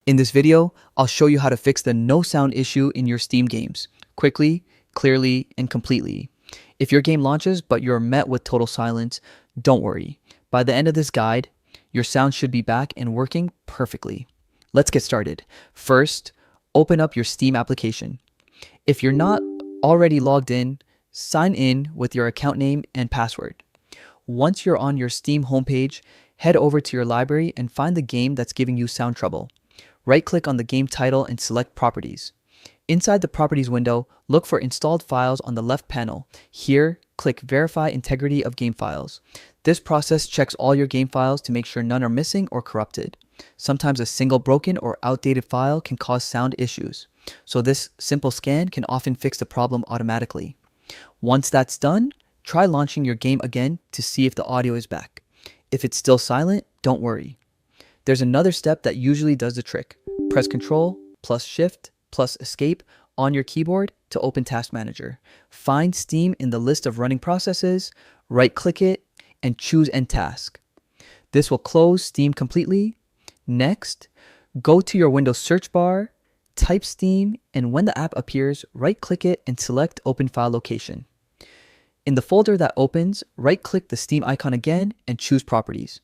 In this video, I'll show you how to fix the no sound issue in your Steam games quickly, clearly, and completely. If your game launches but you're met with total silence, don't worry. By the end of this guide, your sound should be back and working perfectly. Let's get started. First, open up your Steam application. If you're not already logged in, sign in with your account name and password. Once you're on your Steam homepage, head over to your library and find the game that's giving you sound trouble. Right-click on the game title and select Properties. Inside the Properties window, look for Installed Files on the left panel. Here, click Verify Integrity of Game Files. This process checks all your game files to make sure none are missing or corrupted. Sometimes a single broken or outdated file can cause sound issues, so this simple scan can often fix the problem automatically. Once that's done, try launching your game again to see if the audio is back. If it's still silent, don't worry. There's another step that usually does the trick. Press Ctrl plus Shift plus Escape on your keyboard to open Task Manager. Find Steam in the list of running processes, right-click it, and choose End Task. This will close Steam completely. Next, go to your Windows search bar, type Steam, and when the app appears, right-click it and select Open File Location. In the folder that opens, right-click the Steam icon again and choose Properties.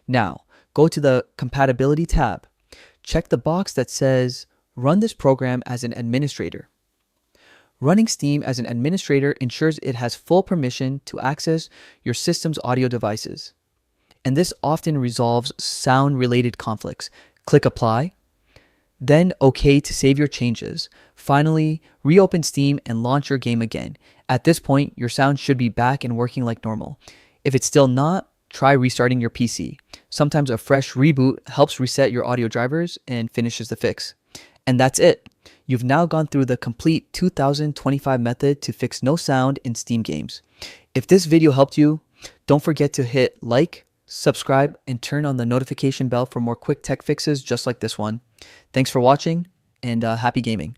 Now, go to the Compatibility tab. Check the box that says, Run this program as an administrator. Running Steam as an administrator ensures it has full permission to access your system's audio devices. And this often resolves sound-related conflicts. Click Apply, then OK to save your changes. Finally, reopen Steam and launch your game again. At this point, your sound should be back and working like normal. If it's still not, try restarting your PC. Sometimes a fresh reboot helps reset your audio drivers and finishes the fix. And that's it. You've now gone through the complete 2025 method to fix no sound in Steam games. If this video helped you, don't forget to hit like, subscribe, and turn on the notification bell for more quick tech fixes just like this one. Thanks for watching, and happy gaming.